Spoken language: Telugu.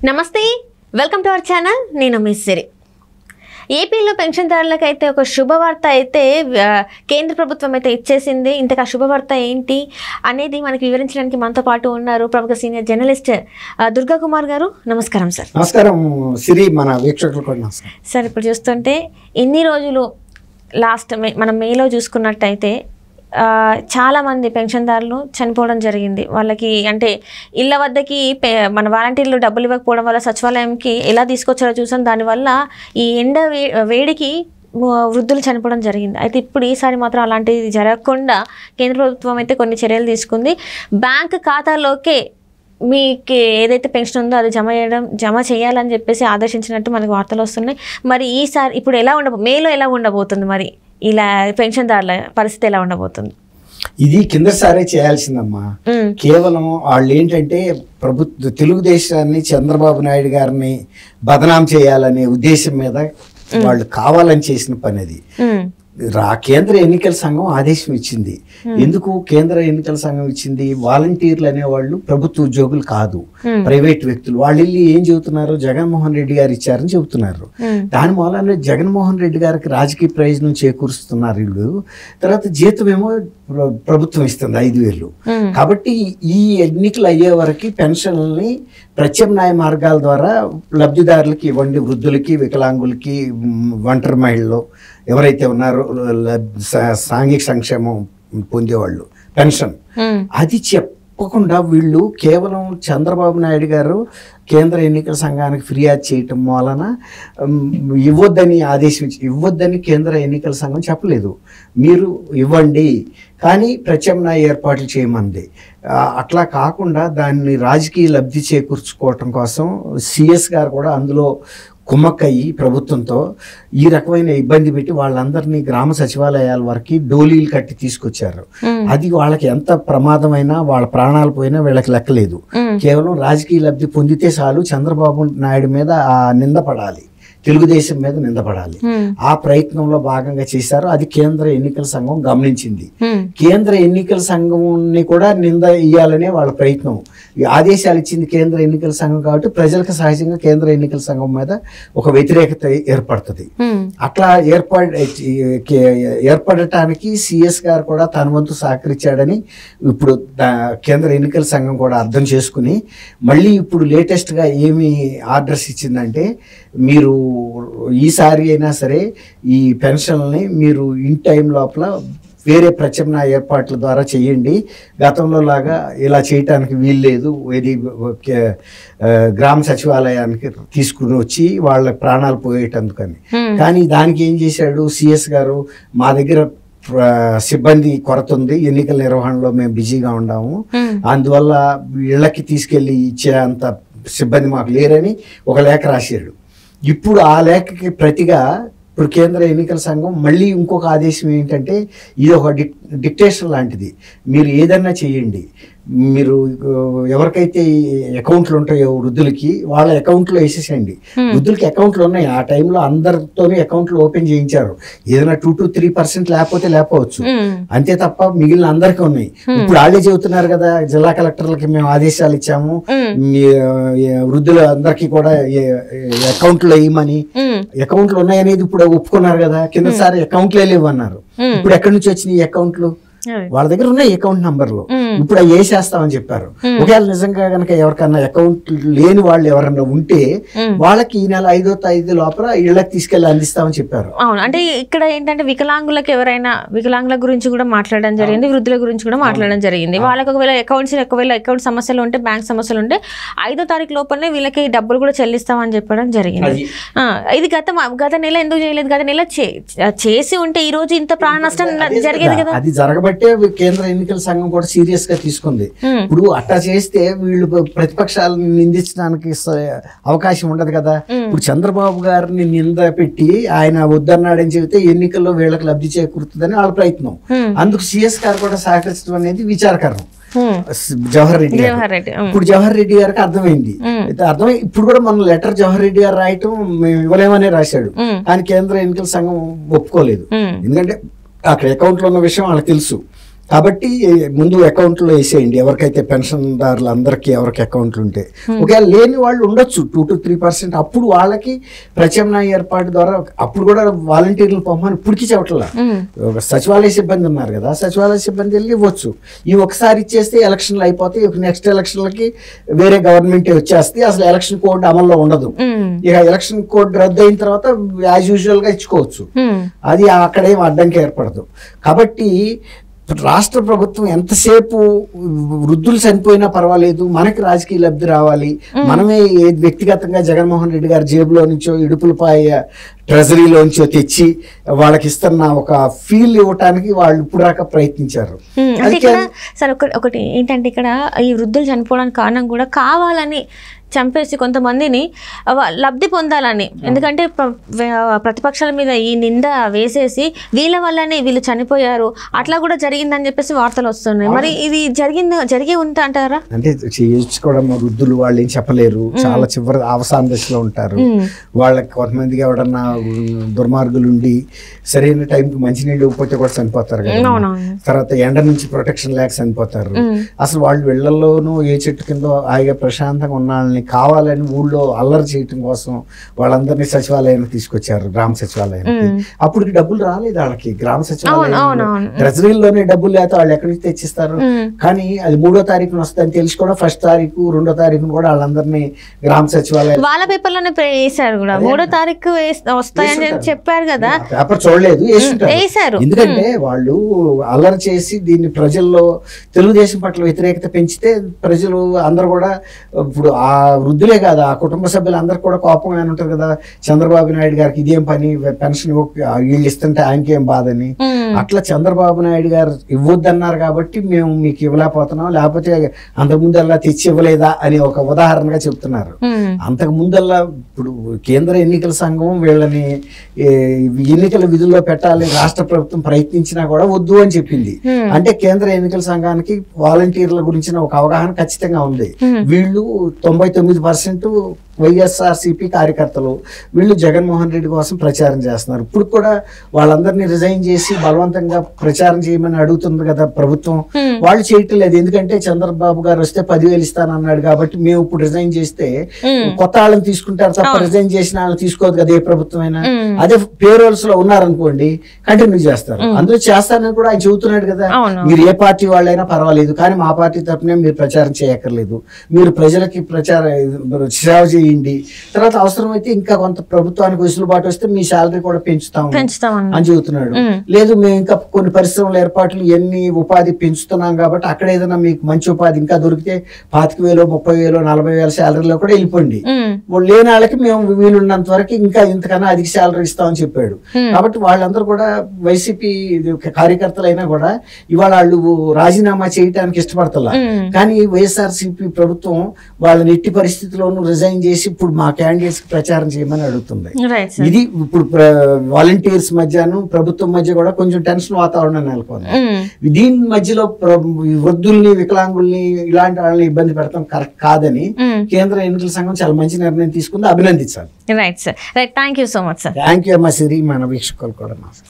నమస్తే, వెల్కమ్ టు అవర్ ఛానల్. నేను మిస్ సిరి. ఏపీలో పెన్షన్దారులకు అయితే ఒక శుభవార్త అయితే కేంద్ర ప్రభుత్వం అయితే ఇచ్చేసింది. ఇంతకు ఆ శుభవార్త ఏంటి అనేది మనకి వివరించడానికి మనతో పాటు ఉన్నారు ప్రముఖ సీనియర్ జర్నలిస్ట్ దుర్గా కుమార్ గారు. నమస్కారం సార్. నమస్కారం సిరి, మన వీక్షకులకు కూడా నమస్కారం సార్. ఇప్పుడు చూస్తుంటే ఇన్ని రోజులు మనం మేలో చూసుకున్నట్టయితే చాలామంది పెన్షన్దారులు చనిపోవడం జరిగింది. వాళ్ళకి అంటే ఇళ్ళ వద్దకి మన వాలంటీర్లు డబ్బులు ఇవ్వకపోవడం వల్ల సచివాలయంకి ఎలా తీసుకొచ్చారో చూసాం. దానివల్ల ఈ ఎండ వేడికి వృద్ధులు చనిపోవడం జరిగింది. అయితే ఇప్పుడు ఈసారి మాత్రం అలాంటిది జరగకుండా కేంద్ర ప్రభుత్వం అయితే కొన్ని చర్యలు తీసుకుంది. బ్యాంక్ ఖాతాలోకే మీకు ఏదైతే పెన్షన్ ఉందో అది జమ చేయాలని చెప్పేసి ఆదేశించినట్టు మనకు వార్తలు వస్తున్నాయి. మరి ఈసారి ఇప్పుడు మేలో ఎలా ఉండబోతుంది, మరి ఇలా పెన్షన్దారుల పరిస్థితి ఎలా ఉండబోతుంది? ఇది కిందసారే చేయాల్సిందమ్మా. కేవలం వాళ్ళు ఏంటంటే తెలుగుదేశాన్ని, చంద్రబాబు నాయుడు గారిని బదనాం చేయాలనే ఉద్దేశం మీద వాళ్ళు కావాలని చేసిన పని అది. కేంద్ర ఎన్నికల సంఘం ఆదేశం ఇచ్చింది. ఎందుకు కేంద్ర ఎన్నికల సంఘం ఇచ్చింది? వాలంటీర్లు అనేవాళ్ళు ప్రభుత్వ ఉద్యోగులు కాదు, ప్రైవేట్ వ్యక్తులు. వాళ్ళు వెళ్ళి ఏం చెబుతున్నారు? జగన్మోహన్ రెడ్డి గారు ఇచ్చారని చెబుతున్నారు. దాని మూలన జగన్మోహన్ రెడ్డి గారికి రాజకీయ ప్రయోజనం చేకూరుస్తున్నారు వీళ్ళు. తర్వాత జీతం ఏమో ప్రభుత్వం ఇస్తుంది 5,000. కాబట్టి ఈ ఎన్నికలు అయ్యే వరకు పెన్షన్లని ప్రత్యామ్నాయ మార్గాల ద్వారా లబ్ధిదారులకి ఇవ్వండి. వృద్ధులకి, వికలాంగులకి, ఒంటరి మహిళలు ఎవరైతే ఉన్నారో సాంఘిక సంక్షేమం పొందేవాళ్ళు పెన్షన్ అది చెప్పకుండా వీళ్ళు కేవలం చంద్రబాబు నాయుడు గారు కేంద్ర ఎన్నికల సంఘానికి ఫిర్యాదు చేయటం వలన ఇవ్వద్దని ఇవ్వద్దని కేంద్ర ఎన్నికల సంఘం చెప్పలేదు. మీరు ఇవ్వండి కానీ ప్రత్యామ్నాయ ఏర్పాట్లు చేయమంది. అట్లా కాకుండా దాన్ని రాజకీయ లబ్ధి చేకూర్చుకోవటం కోసం సిఎస్ గారు కూడా అందులో కుమ్మక్కయ్యి ప్రభుత్వంతో ఈ రకమైన ఇబ్బంది పెట్టి వాళ్ళందరినీ గ్రామ సచివాలయాల వరకు డోలీలు కట్టి తీసుకొచ్చారు. అది వాళ్ళకి ఎంత ప్రమాదమైనా, వాళ్ళ ప్రాణాలు పోయినా వీళ్ళకి లెక్కలేదు. కేవలం రాజకీయ లబ్ధి పొందితే చాలు, చంద్రబాబు నాయుడు మీద ఆ నింద పడాలి, తెలుగుదేశం మీద నిందపడాలి. ఆ ప్రయత్నంలో భాగంగా చేశారు. అది కేంద్ర ఎన్నికల సంఘం గమనించింది. కేంద్ర ఎన్నికల సంఘంని కూడా నింద ఇయ్యాలనే వాళ్ళ ప్రయత్నం. ఆదేశాలు ఇచ్చింది కేంద్ర ఎన్నికల సంఘం కాబట్టి ప్రజలకు సహజంగా కేంద్ర ఎన్నికల సంఘం మీద ఒక వ్యతిరేకత ఏర్పడుతుంది. అట్లా ఏర్పడటానికి సిఎస్ గారు కూడా తన వంతు సహకరించాడని ఇప్పుడు కేంద్ర ఎన్నికల సంఘం కూడా అర్థం చేసుకుని మళ్ళీ ఇప్పుడు లేటెస్ట్గా ఏమి ఆర్డర్స్ ఇచ్చిందంటే, మీరు ఈసారి అయినా సరే ఈ పెన్షన్ని మీరు ఇన్ టైం లోపల వేరే ప్రత్యామ్నాయ ఏర్పాట్ల ద్వారా చేయండి. గతంలో లాగా ఇలా చేయటానికి వీల్లేదు. ఇది గ్రామ సచివాలయానికి తీసుకుని వచ్చి వాళ్ళ ప్రాణాలు పోయేటందుకని. కానీ దానికి ఏం చేశాడు సిఎస్ గారు? మా దగ్గర సిబ్బంది కొరత ఉంది, ఎన్నికల నిర్వహణలో మేము బిజీగా ఉన్నాము, అందువల్ల ఇళ్ళకి తీసుకెళ్ళి ఇచ్చే అంత సిబ్బంది మాకు లేరని ఒక లేఖ రాశాడు. ఇప్పుడు ఆ లేఖకి ప్రతిగా ఇప్పుడు కేంద్ర ఎన్నికల సంఘం మళ్ళీ ఇంకొక ఆదేశం ఏంటంటే, ఇది ఒక డిక్టేషన్ లాంటిది. మీరు ఏదన్నా చేయండి, మీరు ఎవరికైతే అకౌంట్లు ఉంటాయో వృద్ధులకి వాళ్ళ అకౌంట్లో వేసేసేయండి. వృద్ధులకి అకౌంట్లు ఉన్నాయి, ఆ టైంలో అందరితోనే అకౌంట్లు ఓపెన్ చేయించారు. ఏదైనా 2 to 3% లేకపోవచ్చు, అంతే తప్ప మిగిలిన అందరికీ ఉన్నాయి. ఇప్పుడు వాళ్ళే చెబుతున్నారు కదా, జిల్లా కలెక్టర్లకి మేము ఆదేశాలు ఇచ్చాము, వృద్ధుల అందరికీ కూడా అకౌంట్లు వేయమని. అకౌంట్లు ఉన్నాయనేది ఇప్పుడు ఒప్పుకున్నారు కదా. కిందసారి అకౌంట్లే లేవు అన్నారు. ఇప్పుడు ఎక్కడి నుంచి వచ్చినాయి అకౌంట్లు? వాళ్ళ దగ్గర ఉన్నాయి అకౌంట్ నంబర్లు. ఇప్పుడు అవి వేసేస్తామని చెప్పారు. ఒకవేళ నిజంగా కనుక ఎవరికన్నా అకౌంట్ లేని వాళ్ళు ఎవరన్నా ఉంటే వాళ్ళకి ఈ నెల 5వ తేదీ లోపల ఇళ్ళకి తీసుకెళ్లి అందిస్తామని చెప్పారు. అవును, అంటే ఇక్కడ ఏంటంటే వికలాంగులకు ఎవరైనా వికలాంగుల గురించి కూడా మాట్లాడడం జరిగింది, వృద్ధుల గురించి కూడా మాట్లాడడం జరిగింది. వాళ్ళకి ఒకవేళ అకౌంట్ సమస్యలు ఉంటే, బ్యాంక్ సమస్యలు ఉంటే 5వ తారీఖు లోపలనే వీళ్ళకి డబ్బులు కూడా చెల్లిస్తామని చెప్పడం జరిగింది. ఇది గత నెల ఎందుకు చేయలేదు? గత నెల చేసి ఉంటే ఈ రోజు ఇంత ప్రాణ నష్టం జరిగేది కదా. అది జరగబట్టే కేంద్ర ఎన్నికల సంఘం కూడా సీరియస్ గా తీసుకుంది. ఇప్పుడు అట్లా చేస్తే వీళ్ళు ప్రతిపక్షాలను నిందించడానికి అవకాశం ఉండదు కదా. ఇప్పుడు చంద్రబాబు గారిని నింద పెట్టి ఆయన వద్దన్నాడని చెబితే ఎన్నికల్లో వీళ్ళకి లబ్ధి చేకూరుతుందని వాళ్ళ ప్రయత్నం. అందుకు సిఎస్ గారు కూడా సహకరించడం అనేది విచారకరం. జవహర్ రెడ్డి ఇప్పుడు జవహర్ రెడ్డి గారికి అర్థమైంది. ఇప్పుడు కూడా మన లెటర్ జవహర్ రెడ్డి గారు రాయటం మేము ఇవ్వలేమనే రాశాడు. కానీ కేంద్ర ఎన్నికల సంఘం ఒప్పుకోలేదు. ఎందుకంటే అక్కడ అకౌంట్లో ఉన్న విషయం వాళ్ళకి తెలుసు. కాబట్టి ముందు అకౌంట్లో వేసేయండి ఎవరికైతే పెన్షన్దారులు అందరికీ ఎవరికి అకౌంట్లు ఉంటే. ఒకవేళ లేని వాళ్ళు ఉండొచ్చు 2 to 3%. అప్పుడు వాళ్ళకి ప్రత్యామ్నాయ ఏర్పాటు ద్వారా అప్పుడు కూడా వాలంటీర్లు పంపమని ఇప్పటికీ చెప్పట్లా. సచివాలయ సిబ్బంది ఉన్నారు కదా, సచివాలయ సిబ్బంది వెళ్ళి ఇవ్వచ్చు. ఈ ఒకసారి ఇచ్చేస్తే ఎలక్షన్లు అయిపోతాయి, నెక్స్ట్ ఎలక్షన్లకి వేరే గవర్నమెంట్ వచ్చేస్తే అసలు ఎలక్షన్ కోడ్ అమల్లో ఉండదు. ఇక ఎలక్షన్ కోడ్ రద్దు అయిన తర్వాత యాజ్ యూజువల్ గా ఇచ్చుకోవచ్చు. అది అక్కడేం అడ్డంకి ఏర్పడదు. కాబట్టి రాష్ట్ర ప్రభుత్వం ఎంతసేపు వృద్ధులు చనిపోయినా పర్వాలేదు, మనకి రాజకీయ లబ్ధి రావాలి, మనమే వ్యక్తిగతంగా జగన్మోహన్ రెడ్డి గారి జేబులో నుంచో ఇడుపులపాయ ట్రెజరీలోంచో తెచ్చి వాళ్ళకి ఇస్తున్న ఒక ఫీల్ ఇవ్వటానికి వాళ్ళు ఇప్పుడు దాకా ప్రయత్నించారు. సార్ ఒకటి ఏంటంటే ఇక్కడ ఈ వృద్ధులు చనిపోవడానికి కారణం కూడా కావాలని చంపేసి కొంతమందిని లబ్ధి పొందాలని, ఎందుకంటే ప్రతిపక్షాల మీద ఈ నింద వేసేసి వీళ్ళ వల్లనే వీళ్ళు చనిపోయారు అట్లా కూడా జరిగిందని చెప్పేసి వార్తలు వస్తున్నాయి. మరి ఇది జరిగి ఉంటే అంటారా? అంటే చేయించుకోవడం వృద్ధులు వాళ్ళు ఏం చెప్పలేరు, చాలా చివరి అవసాన దశలో ఉంటారు. వాళ్ళకి కొంతమందికి ఎవడన్నా దుర్మార్గులు ఉండి సరైన టైంకి మంచినీళ్ళు ఇవ్వకపోతే కూడా చనిపోతారు కదా. తర్వాత ఎండ నుంచి ప్రొటెక్షన్ లేక చనిపోతారు. అసలు వాళ్ళు ఇళ్లలోనూ ఏ చెట్టు కింద హాయిగా ప్రశాంతంగా ఉన్న కావాలని ఊళ్ళో అల్లరి చేయటం కోసం వాళ్ళందరినీ సచివాలయానికి తీసుకొచ్చారు, గ్రామ సచివాలయానికి. అప్పటికి డబ్బులు రాలేదు వాళ్ళకి. గ్రామ సచివాలయం ట్రెజరీలోనే డబ్బులు లేకపోతే వాళ్ళు ఎక్కడి నుంచి తెచ్చిస్తారు. కానీ అది 3వ తారీఖున వస్తుందని తెలిసి కూడా 1st తారీఖు 2వ తారీఖున కూడా వాళ్ళందరినీ గ్రామ సచివాలయం వాళ్ళ పేపర్లోనే వేశారు కూడా. 3వ తారీఖు వస్తాయని చెప్పారు కదా, పేపర్ చూడలేదు, వేసారు. ఎందుకంటే వాళ్ళు అల్లరి చేసి దీన్ని ప్రజల్లో తెలుగుదేశం పట్ల వ్యతిరేకత పెంచితే ప్రజలు అందరూ కూడా ఇప్పుడు ఆ వృద్ధులే కాదు ఆ కుటుంబ సభ్యులు అందరు కూడా కోపంగా ఉంటుంది కదా, చంద్రబాబు నాయుడు గారికి ఇదేం పని, పెన్షన్ వీళ్ళు ఇస్తుంటే ఆయనకేం బాధని. అట్లా చంద్రబాబు నాయుడు గారు ఇవ్వద్దన్నారు కాబట్టి మేము మీకు ఇవ్వలేకపోతున్నాం, లేకపోతే అంతకుముందల్లా తెచ్చి ఇవ్వలేదా అని ఒక ఉదాహరణగా చెప్తున్నారు. అంతకు ముందల్లా ఇప్పుడు కేంద్ర ఎన్నికల సంఘం వీళ్ళని ఎన్నికల విధుల్లో పెట్టాలని రాష్ట్ర ప్రభుత్వం ప్రయత్నించినా కూడా వద్దు అని చెప్పింది. అంటే కేంద్ర ఎన్నికల సంఘానికి వాలంటీర్ల గురించిన ఒక అవగాహన ఖచ్చితంగా ఉంది. వీళ్ళు 99% వైఎస్ఆర్సీపీ కార్యకర్తలు, వీళ్ళు జగన్మోహన్ రెడ్డి కోసం ప్రచారం చేస్తున్నారు. ఇప్పుడు కూడా వాళ్ళందరినీ రిజైన్ చేసి బలవంతంగా ప్రచారం చేయమని అడుగుతుంది కదా ప్రభుత్వం. వాళ్ళు చేయటం లేదు, ఎందుకంటే చంద్రబాబు గారు వస్తే 10,000 ఇస్తానన్నాడు కాబట్టి మేము ఇప్పుడు రిజైన్ చేస్తే కొత్త వాళ్ళని తీసుకుంటారు తప్ప రిజైన్ చేసిన వాళ్ళని తీసుకోవద్దు కదా ఏ ప్రభుత్వం అయినా. అదే పేరోల్స్ లో ఉన్నారనుకోండి కంటిన్యూ చేస్తారు. అందులో చేస్తానని కూడా ఆయన చెబుతున్నాడు కదా, మీరు ఏ పార్టీ వాళ్ళైనా పర్వాలేదు కానీ మా పార్టీ తరఫునే మీరు ప్రచారం చేయక్కర్లేదు, మీరు ప్రజలకి సేవ చేయండి, తర్వాత అవసరమైతే ఇంకా కొంత ప్రభుత్వానికి వెసులుబాటు వస్తే మీ శాలరీ కూడా పెంచుతాం అని చెబుతున్నాడు. లేదు మేము ఇంకా కొన్ని పరిశ్రమల ఏర్పాట్లు ఎన్ని ఉపాధి పెంచుతున్నాం కాబట్టి అక్కడ ఏదైనా మీకు మంచి ఉపాధి ఇంకా దొరికితే 25,000 30,000 40,000 శాలరీలో కూడా వెళ్ళిపోండి, లేని వాళ్ళకి మేము వీలున్నంత వరకు ఇంకా ఇంతకన్నా అధిక శాలరీ ఇస్తామని చెప్పాడు. కాబట్టి వాళ్ళందరూ కూడా వైసీపీ కార్యకర్తలైనా కూడా ఇవాళ వాళ్ళు రాజీనామా చేయడానికి ఇష్టపడతలా. కానీ వైఎస్ఆర్సీపీ ప్రభుత్వం వాళ్ళని ఎట్టి పరిస్థితుల్లోనూ రిజైన్ చేసి ఇప్పుడు మా క్యాండిడేట్స్ కి ప్రచారం చేయమని అడుగుతుంది. ఇది ఇప్పుడు వాలంటీర్స్ మధ్యను ప్రభుత్వం మధ్య కూడా కొంచెం టెన్షన్ వాతావరణం నెలకొంది. దీని మధ్యలో వృద్ధుల్ని వికలాంగుల్ని ఇలాంటి వాళ్ళని ఇబ్బంది పెడతాం కరెక్ట్ కాదని కేంద్ర ఎన్నికల సంఘం చాలా మంచి నిర్ణయం తీసుకుంది, అభినందించాలి. Right sir, right, thank you so much sir. Thank you అమ్మా సిరి, మన వీక్షకులు కూడా.